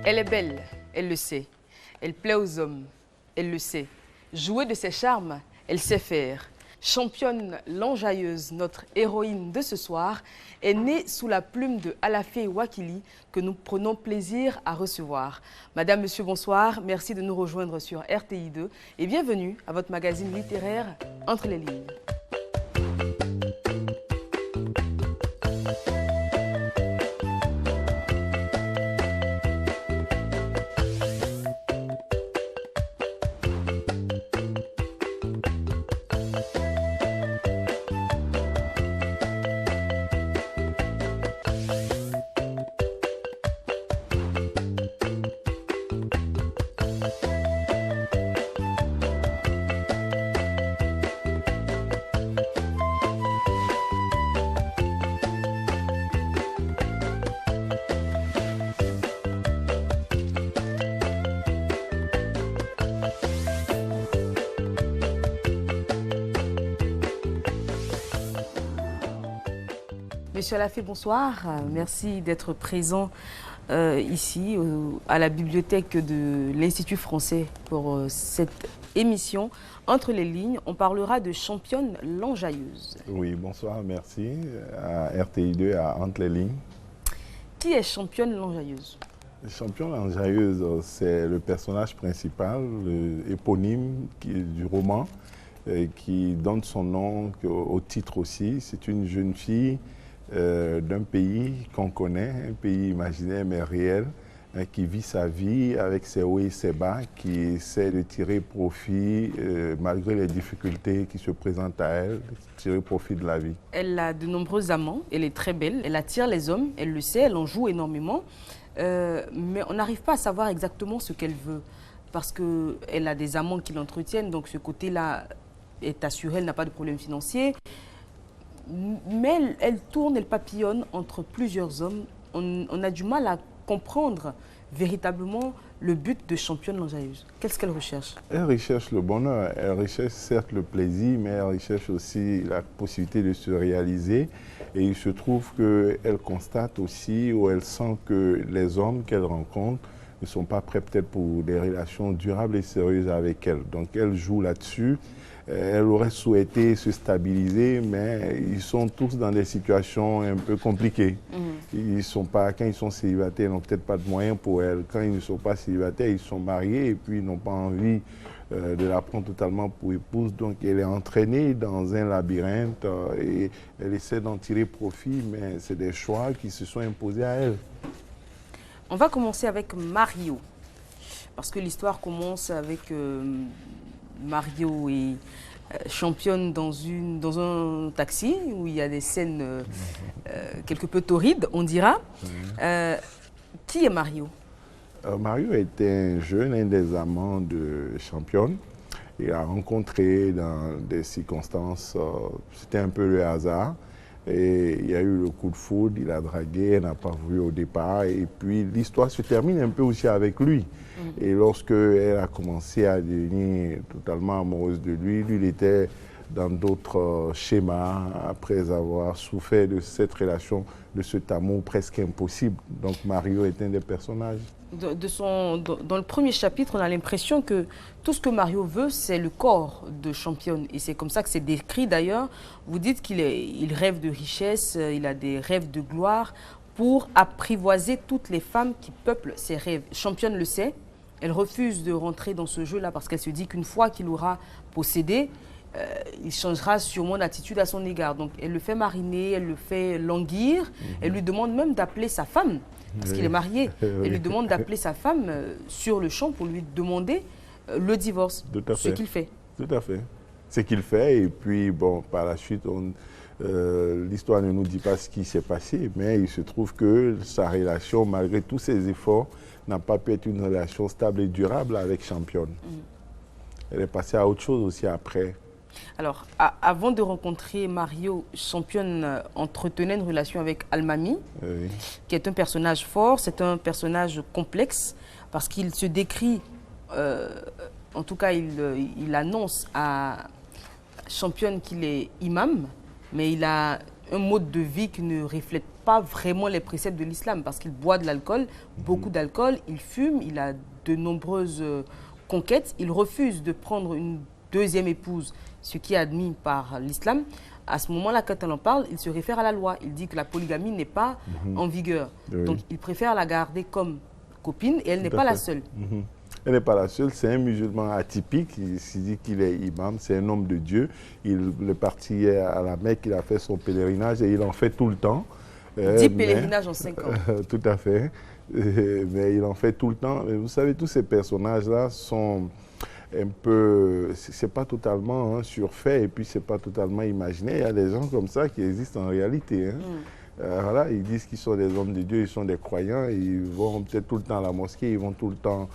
Elle est belle, elle le sait. Elle plaît aux hommes, elle le sait. Jouer de ses charmes, elle sait faire. Championne l'enjailleuse, notre héroïne de ce soir, est née sous la plume de Alafé Wakili que nous prenons plaisir à recevoir. Madame, Monsieur, bonsoir. Merci de nous rejoindre sur RTI2 et bienvenue à votre magazine littéraire Entre les lignes. Monsieur Alafé, bonsoir. Merci d'être présent ici à la bibliothèque de l'Institut français pour cette émission. Entre les lignes, on parlera de Championne l'enjailleuse. Oui, bonsoir, merci. À RTI2, à Entre les lignes. Qui est Championne l'enjailleuse? Championne l'enjailleuse, c'est le personnage principal, éponyme du roman, qui donne son nom au titre aussi. C'est une jeune fille d'un pays qu'on connaît, un pays imaginaire mais réel, qui vit sa vie avec ses hauts et ses bas, qui essaie de tirer profit, malgré les difficultés qui se présentent à elle, tirer profit de la vie. Elle a de nombreux amants, elle est très belle, elle attire les hommes, elle le sait, elle en joue énormément, mais on n'arrive pas à savoir exactement ce qu'elle veut, parce qu'elle a des amants qui l'entretiennent, donc ce côté-là est assuré, elle n'a pas de problème financier. Mais elle tourne, elle papillonne entre plusieurs hommes. On a du mal à comprendre véritablement le but de Championne l'enjailleuse. Qu'est-ce qu'elle recherche? Elle recherche le bonheur, elle recherche certes le plaisir, mais elle recherche aussi la possibilité de se réaliser. Et il se trouve qu'elle constate aussi, ou elle sent que les hommes qu'elle rencontre ne sont pas prêts peut-être pour des relations durables et sérieuses avec elle. Donc elle joue là-dessus. Elle aurait souhaité se stabiliser, mais ils sont tous dans des situations un peu compliquées. Ils sont pas, quand ils sont célibataires, ils n'ont peut-être pas de moyens pour elle. Quand ils ne sont pas célibataires, ils sont mariés et puis ils n'ont pas envie de la prendre totalement pour épouse. Donc elle est entraînée dans un labyrinthe et elle essaie d'en tirer profit, mais c'est des choix qui se sont imposés à elle. On va commencer avec Mario, parce que l'histoire commence avec Mario et Championne dans un taxi où il y a des scènes quelque peu torrides, on dira. Qui est Mario? Mario était un jeune, un des amants de Championne. Il a rencontré dans des circonstances, c'était un peu le hasard. Et il y a eu le coup de foudre, il a dragué, elle n'a pas voulu au départ. Et puis l'histoire se termine un peu aussi avec lui. Et lorsque elle a commencé à devenir totalement amoureuse de lui, lui il était dans d'autres schémas après avoir souffert de cette relation, de cet amour presque impossible. Donc Mario est un des personnages. Dans le premier chapitre, on a l'impression que tout ce que Mario veut, c'est le corps de Championne. Et c'est comme ça que c'est décrit d'ailleurs. Vous dites qu'il rêve de richesse, il a des rêves de gloire pour apprivoiser toutes les femmes qui peuplent ses rêves. Championne le sait, elle refuse de rentrer dans ce jeu-là parce qu'elle se dit qu'une fois qu'il aura possédé, il changera sûrement d'attitude à son égard. Donc elle le fait mariner, elle le fait languir, elle lui demande même d'appeler sa femme, parce qu'il est marié. Elle lui demande d'appeler sa femme sur le champ pour lui demander le divorce, ce qu'il fait. Tout à fait. Ce qu'il fait, et puis bon, par la suite, l'histoire ne nous dit pas ce qui s'est passé, mais il se trouve que sa relation, malgré tous ses efforts, n'a pas pu être une relation stable et durable avec Championne. Elle est passée à autre chose aussi après. Alors, avant de rencontrer Mario, Championne entretenait une relation avec Almami, qui est un personnage fort, c'est un personnage complexe, parce qu'il se décrit, en tout cas il annonce à Championne qu'il est imam, mais il a un mode de vie qui ne reflète pas vraiment les préceptes de l'islam parce qu'il boit de l'alcool, beaucoup d'alcool, il fume, il a de nombreuses conquêtes, il refuse de prendre une deuxième épouse, ce qui est admis par l'islam. À ce moment-là, quand on en parle, il se réfère à la loi. Il dit que la polygamie n'est pas en vigueur. Oui. Donc, il préfère la garder comme copine et elle n'est pas la seule. Elle n'est pas la seule, c'est un musulman atypique, il se dit qu'il est imam, c'est un homme de Dieu. Il est parti à la Mecque, il a fait son pèlerinage et il en fait tout le temps. 10 pèlerinages en 5 ans. Tout à fait, mais il en fait tout le temps. Mais vous savez, tous ces personnages-là sont un peu, c'est pas totalement surfait et puis c'est pas totalement imaginé. Il y a des gens comme ça qui existent en réalité. Voilà, ils disent qu'ils sont des hommes de Dieu, ils sont des croyants, ils vont peut-être tout le temps à la mosquée, ils vont tout le temps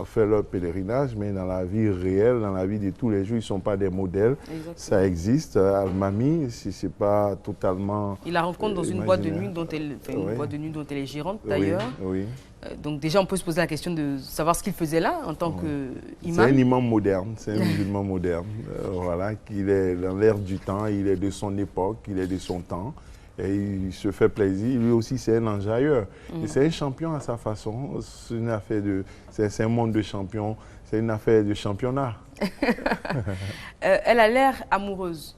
faire leur pèlerinage, mais dans la vie réelle, dans la vie de tous les jours, ils ne sont pas des modèles. Exactement. Ça existe. Al-Mami, si ce n'est pas totalement... Il la rencontre dans une boîte de nuit dont elle est gérante d'ailleurs. Oui. Donc déjà, on peut se poser la question de savoir ce qu'il faisait là en tant qu'imam. C'est un imam moderne, c'est un musulman moderne. Voilà, qu'il est dans l'air du temps, il est de son époque, il est de son temps. Et il se fait plaisir. Lui aussi, c'est un enjailleur. Et c'est un champion à sa façon. C'est une affaire de... C'est un monde de champions. C'est une affaire de championnat. Elle a l'air amoureuse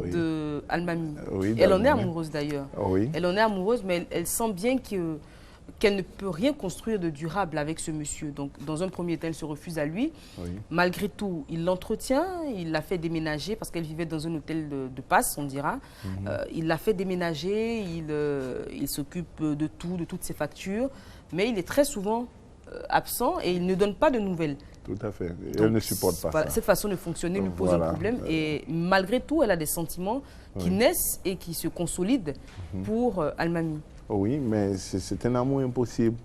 de Al-Mami. Oui, elle en est amoureuse d'ailleurs. Oui. Elle en est amoureuse, mais elle sent bien qu'elle ne peut rien construire de durable avec ce monsieur. Donc, dans un premier temps, elle se refuse à lui. Oui. Malgré tout, il l'entretient, il l'a fait déménager parce qu'elle vivait dans un hôtel de passe, on dira. Il l'a fait déménager, il s'occupe de tout, de toutes ses factures, mais il est très souvent absent et il ne donne pas de nouvelles. Tout à fait. Et elle ne supporte pas ça. Cette façon de fonctionner lui pose un problème. Et malgré tout, elle a des sentiments qui naissent et qui se consolident pour Al-Mami. Oui, mais c'est un amour impossible.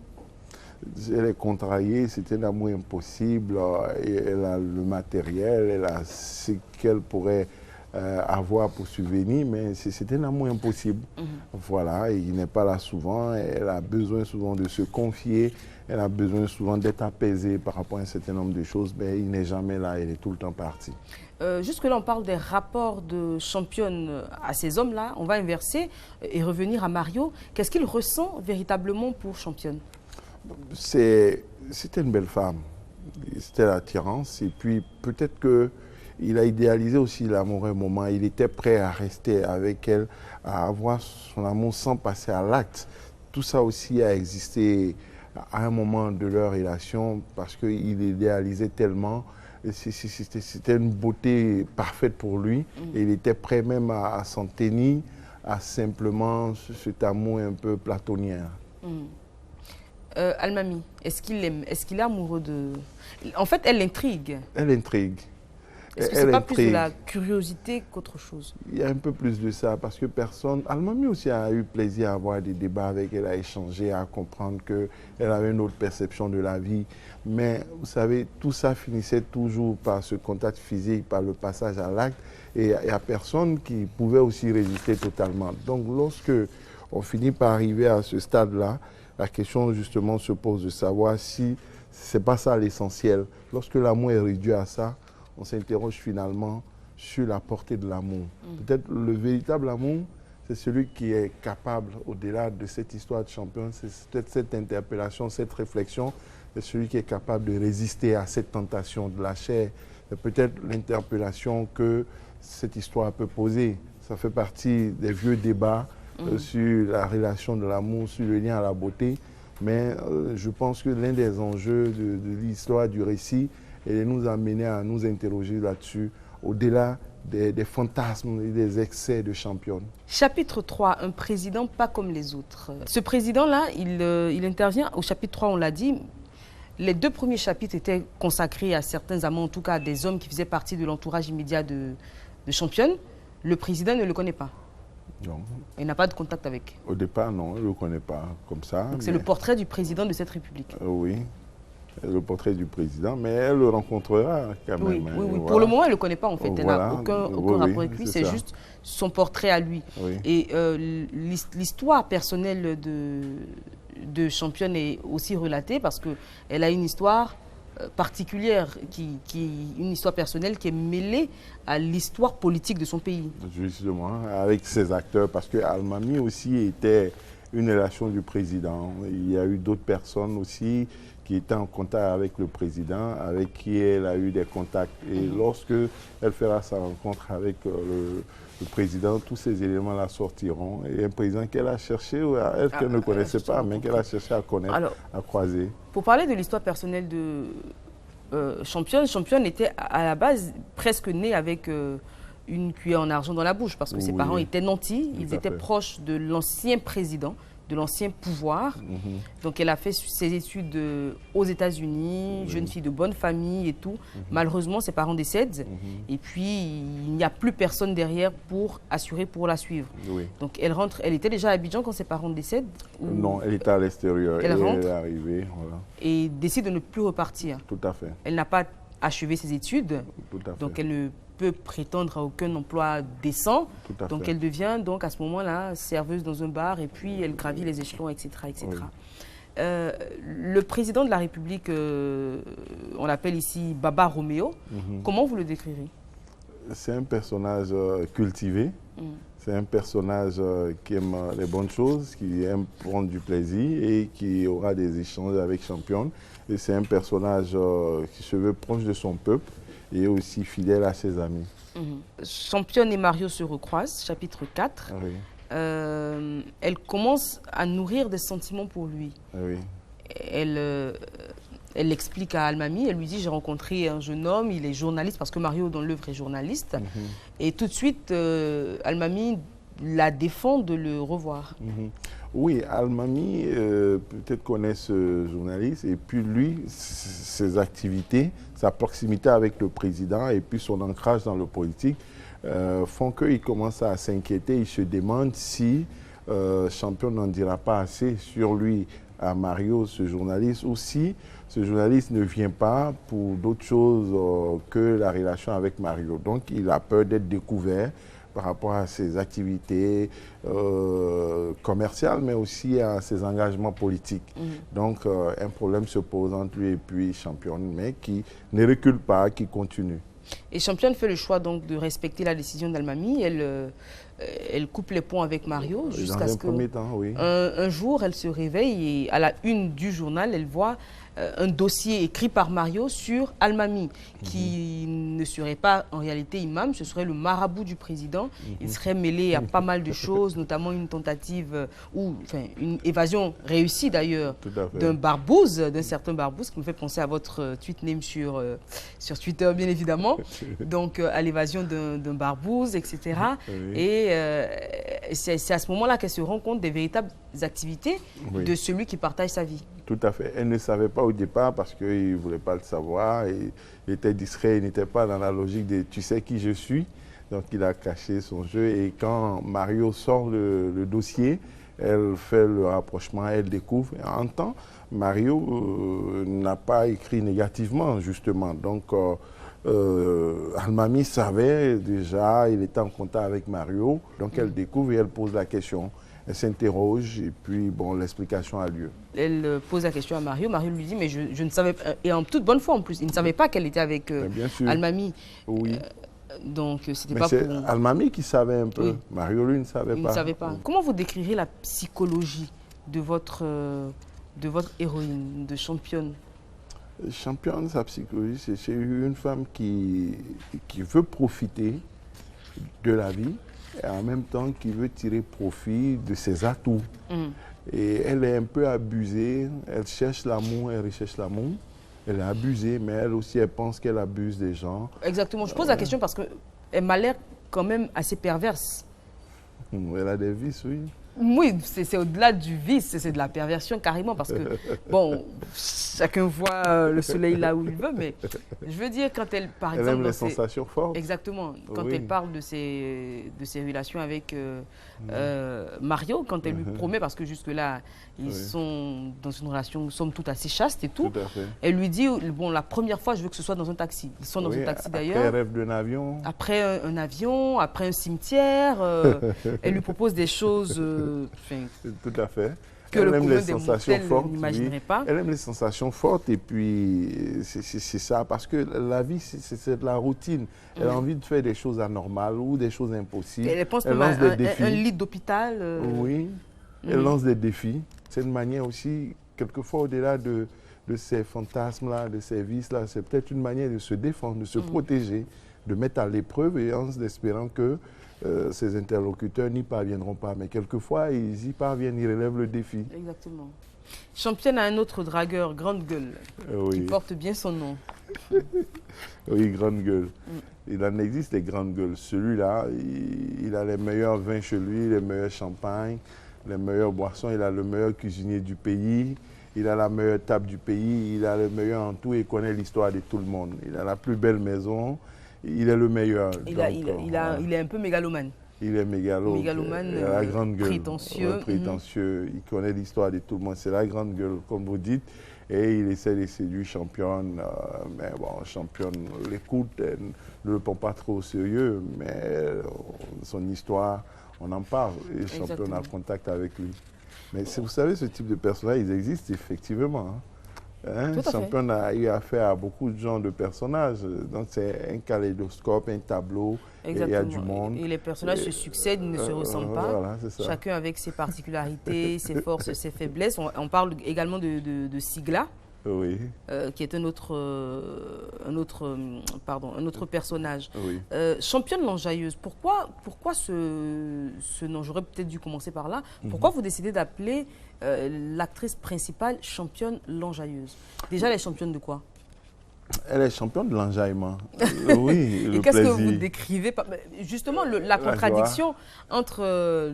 Elle est contrariée, c'est un amour impossible. Et elle a le matériel, elle a ce qu'elle pourrait avoir pour subvenir, mais c'est un amour impossible. Voilà, il n'est pas là souvent, elle a besoin souvent de se confier, elle a besoin souvent d'être apaisée par rapport à un certain nombre de choses, mais il n'est jamais là, elle est tout le temps partie. Jusque-là, on parle des rapports de championne à ces hommes-là. On va inverser et revenir à Mario. Qu'est-ce qu'il ressent véritablement pour championne? C'était une belle femme. C'était l'attirance. Et puis, peut-être qu'il a idéalisé aussi l'amour un moment. Il était prêt à rester avec elle, à avoir son amour sans passer à l'acte. Tout ça aussi a existé à un moment de leur relation parce qu'il idéalisait tellement. C'était une beauté parfaite pour lui et il était prêt même à s'en tenir à simplement cet amour un peu platonien. Al-Mami, est-ce qu'il l'aime? Est-ce qu'il est amoureux de... En fait, elle l'intrigue. Elle intrigue. Est-ce que ce n'est pas plus de la curiosité qu'autre chose? Il y a un peu plus de ça parce que personne... Al-Mami aussi a eu plaisir à avoir des débats avec elle, à échanger, à comprendre qu'elle avait une autre perception de la vie. Mais vous savez, tout ça finissait toujours par ce contact physique, par le passage à l'acte. Et il n'y a personne qui pouvait aussi résister totalement. Donc lorsque on finit par arriver à ce stade-là, la question justement se pose de savoir si ce n'est pas ça l'essentiel. Lorsque l'amour est réduit à ça, on s'interroge finalement sur la portée de l'amour. Peut-être le véritable amour, c'est celui qui est capable, au-delà de cette histoire de champion, c'est peut-être cette interpellation, cette réflexion, c'est celui qui est capable de résister à cette tentation de la chair. C'est peut-être l'interpellation que cette histoire peut poser. Ça fait partie des vieux débats sur la relation de l'amour, sur le lien à la beauté. Mais je pense que l'un des enjeux de l'histoire, du récit, est de nous amener à nous interroger là-dessus, au-delà des fantasmes et des excès de championne. Chapitre 3, un président pas comme les autres. Ce président-là, il intervient au chapitre 3, on l'a dit. Les 2 premiers chapitres étaient consacrés à certains amants, en tout cas à des hommes qui faisaient partie de l'entourage immédiat de championne. Le président ne le connaît pas. Non. Il n'a pas de contact avec. Au départ, non, il ne le connaît pas comme ça. Donc c'est le portrait du président de cette République. Oui, le portrait du président, mais elle le rencontrera quand même. Oui, voilà. Pour le moment, elle ne le connaît pas en fait. Elle n'a aucun rapport avec lui, c'est juste son portrait à lui. Oui. Et l'histoire personnelle de championne est aussi relatée parce qu'elle a une histoire particulière, une histoire personnelle qui est mêlée à l'histoire politique de son pays. Justement, avec ses acteurs, parce que Almami aussi était une relation du président. Il y a eu d'autres personnes aussi qui étaient en contact avec le président, avec qui elle a eu des contacts. Et lorsque elle fera sa rencontre avec le président, tous ces éléments-là sortiront. Et un président qu'elle a cherché, elle qu'elle ne connaissait pas, mais qu'elle a cherché à connaître, à croiser. Pour parler de l'histoire personnelle de Championne, Championne était à la base presque née avec une cuillère en argent dans la bouche, parce que ses parents étaient nantis, ils étaient proches de l'ancien président, de l'ancien pouvoir. Donc elle a fait ses études aux États-Unis, jeune fille de bonne famille et tout. Malheureusement, ses parents décèdent et puis il n'y a plus personne derrière pour assurer, pour la suivre. Donc elle rentre, elle était déjà à Abidjan quand ses parents décèdent ou... Non, elle était à l'extérieur. Elle rentre, elle est arrivée, voilà. Et décide de ne plus repartir. Tout à fait. Elle n'a pas achevé ses études, Tout à fait. donc elle ne peut prétendre à aucun emploi décent. Donc elle devient donc à ce moment-là serveuse dans un bar et puis elle gravit les échelons, etc. etc. Le président de la République, on l'appelle ici Baba Roméo, comment vous le décrirez? C'est un personnage cultivé, c'est un personnage qui aime les bonnes choses, qui aime prendre du plaisir et qui aura des échanges avec Championne. Et c'est un personnage qui se veut proche de son peuple et aussi fidèle à ses amis. Championne et Mario se recroisent, chapitre 4. Elle commence à nourrir des sentiments pour lui. Elle explique à Almami, elle lui dit, j'ai rencontré un jeune homme, il est journaliste, parce que Mario dans l'œuvre est journaliste. Et tout de suite, Almami la défend de le revoir. Oui, Almami peut-être connaît ce journaliste et puis lui, ses activités, sa proximité avec le président et puis son ancrage dans le politique font qu'il commence à s'inquiéter. Il se demande si Championne n'en dira pas assez sur lui à Mario, ce journaliste, ou si ce journaliste ne vient pas pour d'autres choses que la relation avec Mario. Donc il a peur d'être découvert par rapport à ses activités commerciales, mais aussi à ses engagements politiques. Donc, un problème se pose entre lui et puis Championne, mais qui ne recule pas, qui continue. Et Championne fait le choix donc de respecter la décision d'Almami. Elle coupe les ponts avec Mario jusqu'à ce qu'un jour, elle se réveille et à la une du journal, elle voit un dossier écrit par Mario sur Almami, qui ne serait pas en réalité imam, ce serait le marabout du président. Il serait mêlé à pas mal de choses, notamment une tentative, une évasion réussie d'ailleurs, d'un Barbouze, d'un certain Barbouze, qui me fait penser à votre tweet name sur Twitter, bien évidemment. Donc, à l'évasion d'un Barbouze, etc. Et c'est à ce moment-là qu'elle se rend compte des véritables activités de celui qui partage sa vie. Tout à fait. Elle ne savait pas au départ parce qu'il ne voulait pas le savoir. Il était discret, il n'était pas dans la logique de « tu sais qui je suis ». Donc il a caché son jeu et quand Mario sort le dossier, elle fait le rapprochement, elle découvre. Et en temps, Mario n'a pas écrit négativement justement. Donc Almami savait déjà, il était en contact avec Mario. Donc elle découvre et elle pose la question. Elle s'interroge et puis, bon, l'explication a lieu. Elle pose la question à Mario. Mario lui dit, mais je ne savais pas, et en toute bonne foi en plus, il ne savait pas qu'elle était avec Almami. Donc, c'était pas pour... c'est Almami qui savait un peu. Mario, lui, ne savait pas. Il ne savait pas. Comment vous décrirez la psychologie de votre héroïne, de Championne? Championne, sa psychologie, c'est une femme qui veut profiter de la vie et en même temps qui veut tirer profit de ses atouts. Et elle est un peu abusée, elle cherche l'amour, elle recherche l'amour. Elle est abusée, mais elle aussi, elle pense qu'elle abuse des gens. Exactement, je pose la question parce qu'elle m'a l'air quand même assez perverse. Elle a des vices, oui. Oui, c'est au-delà du vice, c'est de la perversion carrément parce que, bon, chacun voit le soleil là où il veut, mais je veux dire quand elle, par exemple... Elle aime les sensations fortes. Exactement, quand elle parle de ses relations avec Mario, quand elle lui promet, parce que jusque-là, ils sont dans une relation, somme toute, assez chaste et tout, elle lui dit, bon, la première fois, je veux que ce soit dans un taxi. Ils sont dans un taxi d'ailleurs. Après, elle rêve d'un avion. Après un avion, après un cimetière, elle lui propose des choses... Tout à fait. que le commun des mortels n'imaginerait pas. Elle aime les sensations fortes et puis c'est ça, parce que la vie, c'est de la routine. Elle a envie de faire des choses anormales ou des choses impossibles. Elle pense comme un lit d'hôpital. Oui, elle lance des défis. C'est une manière aussi, quelquefois au-delà de ces fantasmes-là, de ces vices-là, c'est peut-être une manière de se défendre, de se protéger, de mettre à l'épreuve et en espérant que ces interlocuteurs n'y parviendront pas. Mais quelquefois, ils y parviennent, ils relèvent le défi. Exactement. Championne a un autre dragueur, Grande Gueule, qui porte bien son nom. Oui, Grande Gueule. Il en existe des Grandes Gueules. Celui-là, il a les meilleurs vins chez lui, les meilleurs champagnes, les meilleures boissons. Il a le meilleur cuisinier du pays. Il a la meilleure table du pays. Il a le meilleur en tout et il connaît l'histoire de tout le monde. Il a la plus belle maison. Il est le meilleur. Il est un peu mégalomane. Il est mégalomane, la grande gueule, prétentieux. Prétentieux. Il connaît l'histoire de tout le monde. C'est la grande gueule, comme vous dites. Et il essaie de séduire Championne. Mais bon, Championne l'écoute, elle ne le prend pas trop au sérieux. Mais son histoire, on en parle. Et Championne a contact avec lui. Mais vous savez, ce type de personnages, ils existent effectivement. Championne a eu affaire à beaucoup de genres de personnages. Donc c'est un kaléidoscope, un tableau, et il y a du monde. Et les personnages se succèdent, ils ne se ressemblent pas. Voilà, chacun avec ses particularités, ses forces, ses faiblesses. On parle également de Sigla. Oui. Qui est un autre personnage. Oui. Championne l'enjailleuse, pourquoi ce nom? J'aurais peut-être dû commencer par là. Pourquoi vous décidez d'appeler l'actrice principale Championne l'enjailleuse? Déjà, elle est championne de quoi? Elle est championne de l'enjaillement. Oui, le Et qu'est-ce plaisir. que vous décrivez? Justement, la contradiction entre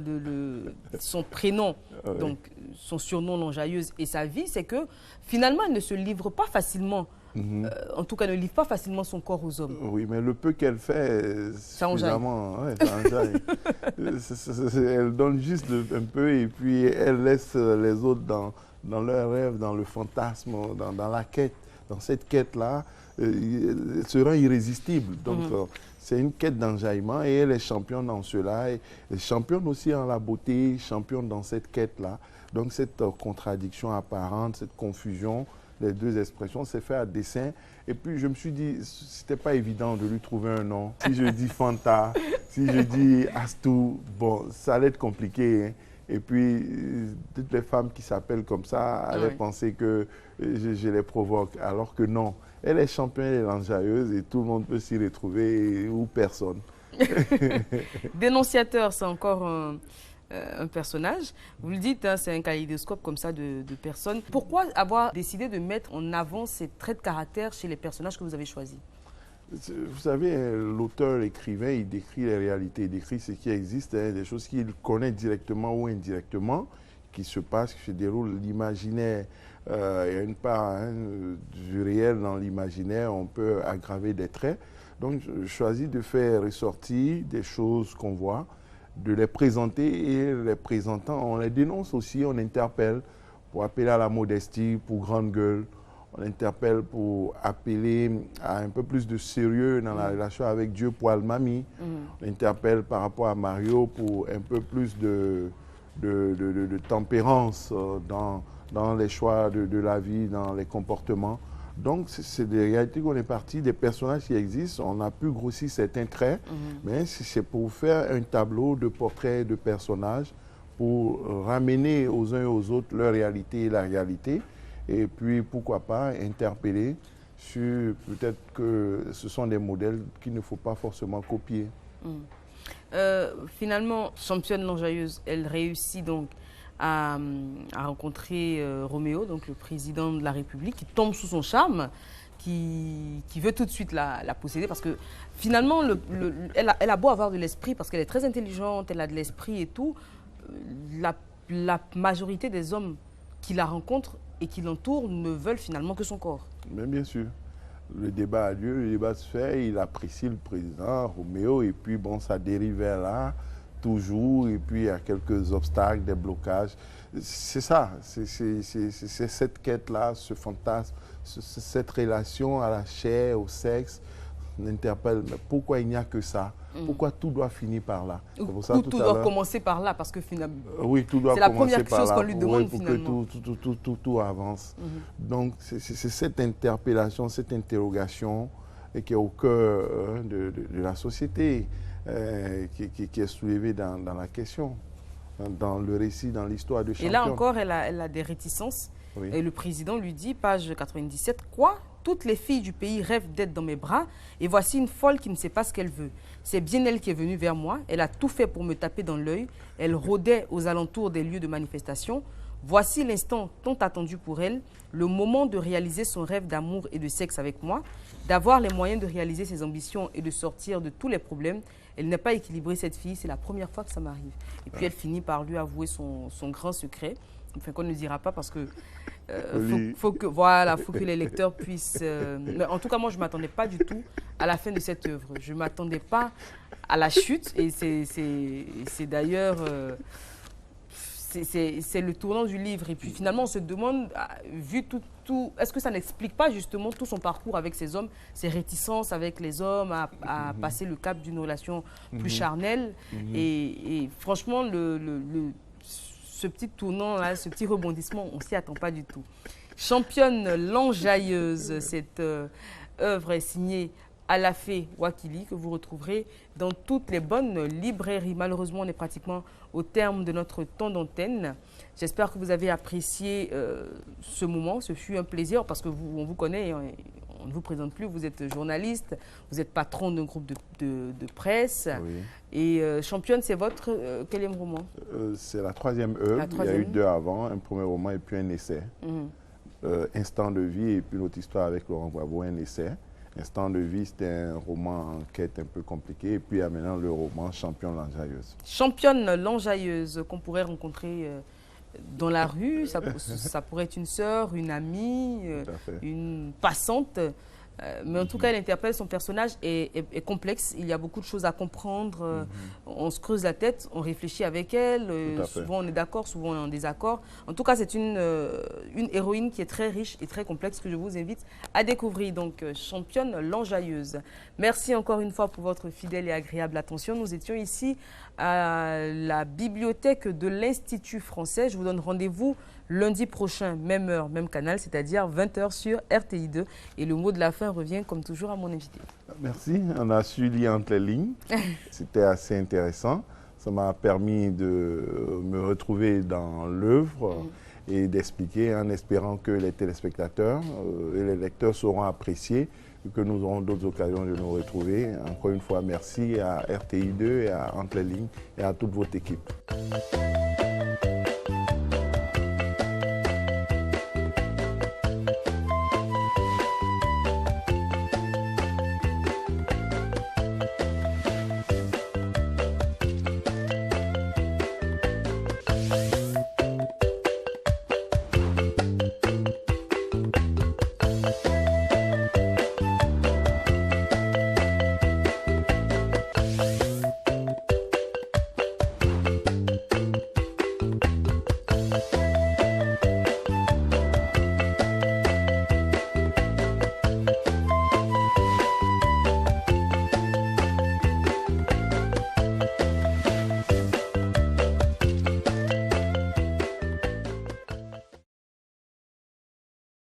son prénom, donc son surnom l'enjailleuse, et sa vie, c'est que finalement, elle ne se livre pas facilement. En tout cas, ne livre pas facilement son corps aux hommes. Oui, mais le peu qu'elle fait, ça enjaille. Ouais, ça enjaille. Elle donne juste un peu et puis elle laisse les autres dans leur rêve, dans le fantasme, dans la quête. Dans cette quête-là, elle se rend irrésistible. Donc, c'est une quête d'enjaillement et elle est championne dans cela. Et championne aussi en la beauté, championne dans cette quête-là. Donc, cette contradiction apparente, cette confusion, les deux expressions, c'est fait à dessein. Et puis, je me suis dit, c'était pas évident de lui trouver un nom. Si je dis Fanta, si je dis Astou, bon, ça allait être compliqué, hein. Et puis, toutes les femmes qui s'appellent comme ça allaient penser que je les provoque, alors que non. Elle est championne, elle est enjailleuse et tout le monde peut s'y retrouver ou personne. Dénonciateur, c'est encore un personnage. Vous le dites, hein, c'est un kaléidoscope comme ça de personnes. Pourquoi avoir décidé de mettre en avant ces traits de caractère chez les personnages que vous avez choisis? Vous savez, l'auteur, l'écrivain, il décrit les réalités, il décrit ce qui existe, hein, des choses qu'il connaît directement ou indirectement, qui se passent, qui se déroulent. L'imaginaire, il y a une part du réel dans l'imaginaire, on peut aggraver des traits. Donc, je choisis de faire ressortir des choses qu'on voit, de les présenter et les présentant, on les dénonce aussi, on interpelle pour appeler à la modestie, pour grande gueule. On interpelle pour appeler à un peu plus de sérieux dans la relation avec Dieu pour Almami. On interpelle par rapport à Mario pour un peu plus de tempérance dans les choix de la vie, dans les comportements. Donc, c'est des réalités qu'on est parti, des personnages qui existent. On a pu grossir certains traits, mais c'est pour faire un tableau de portraits de personnages, pour ramener aux uns et aux autres leur réalité et la réalité. Et puis, pourquoi pas, interpeller sur peut-être que ce sont des modèles qu'il ne faut pas forcément copier. Finalement, championne l'enjailleuse, elle réussit donc à rencontrer Roméo, donc le président de la République, qui tombe sous son charme, qui veut tout de suite la posséder, parce que finalement, elle a beau avoir de l'esprit, parce qu'elle est très intelligente, elle a de l'esprit et tout, la majorité des hommes qui la rencontrent et qui l'entourent ne veulent finalement que son corps. Mais bien sûr. Le débat a lieu, le débat se fait, il apprécie le président, Roméo, et puis bon, ça dérive vers là, toujours, et puis il y a quelques obstacles, des blocages. C'est ça, c'est cette quête-là, ce fantasme, cette relation à la chair, au sexe, m'interpelle. Pourquoi il n'y a que ça? Pourquoi tout doit finir par là? Ou tout doit commencer par là, parce que finalement, oui, tout doit c'est la commencer première chose qu'on lui demande, oui, pour finalement. que tout avance. Donc, c'est cette interpellation, cette interrogation qui est au cœur de la société, qui est soulevée dans la question, dans le récit, dans l'histoire de Championne. Et là encore, elle a des réticences. Oui. Et le président lui dit, page 97, « Quoi? Toutes les filles du pays rêvent d'être dans mes bras et voici une folle qui ne sait pas ce qu'elle veut. C'est bien elle qui est venue vers moi. Elle a tout fait pour me taper dans l'œil. Elle rôdait aux alentours des lieux de manifestation. Voici l'instant tant attendu pour elle, le moment de réaliser son rêve d'amour et de sexe avec moi, d'avoir les moyens de réaliser ses ambitions et de sortir de tous les problèmes. Elle n'est pas équilibrée, cette fille. C'est la première fois que ça m'arrive. » Et puis elle finit par lui avouer son grand secret. Enfin, qu'on ne dira pas parce que faut que les lecteurs puissent... mais en tout cas, moi, je ne m'attendais pas du tout à la fin de cette œuvre. Je ne m'attendais pas à la chute. Et c'est d'ailleurs... c'est le tournant du livre. Et puis finalement, on se demande, vu tout est-ce que ça n'explique pas justement tout son parcours avec ces hommes, ses réticences avec les hommes, à passer le cap d'une relation plus charnelle. Et franchement, ce petit tournant, là, ce petit rebondissement, on ne s'y attend pas du tout. Championne l'enjailleuse, cette œuvre est signée Alafé Wakili, que vous retrouverez dans toutes les bonnes librairies. Malheureusement, on est pratiquement au terme de notre temps d'antenne. J'espère que vous avez apprécié ce moment. Ce fut un plaisir parce que on vous connaît, on ne vous présente plus. Vous êtes journaliste, vous êtes patron d'un groupe de presse. Oui. Et Championne, c'est votre quatrième roman? C'est la troisième œuvre. Il y a eu 2 avant, un premier roman et puis un essai. Instant de vie et puis l'autre histoire avec Laurent Bravo, un essai. Instant de vie, c'était un roman enquête un peu compliqué. Et puis il y a maintenant le roman Championne l'enjailleuse. Championne l'enjailleuse qu'on pourrait rencontrer dans la rue. Ça pourrait être une sœur, une amie, une passante. Mais en tout cas, elle interpelle, son personnage est complexe. Il y a beaucoup de choses à comprendre. On se creuse la tête, on réfléchit avec elle. Souvent, on est d'accord, souvent, on est en désaccord. En tout cas, c'est une héroïne qui est très riche et très complexe que je vous invite à découvrir. Donc, Championne l'enjailleuse. Merci encore une fois pour votre fidèle et agréable attention. Nous étions ici à la bibliothèque de l'Institut français. Je vous donne rendez-vous lundi prochain, même heure, même canal, c'est-à-dire 20 h sur RTI2. Et le mot de la fin revient comme toujours à mon invité. Merci, on a su lire entre les lignes. C'était assez intéressant. Ça m'a permis de me retrouver dans l'œuvre et d'expliquer en espérant que les téléspectateurs et les lecteurs sauront apprécier et que nous aurons d'autres occasions de nous retrouver. Encore une fois, merci à RTI2 et à Entre les lignes et à toute votre équipe.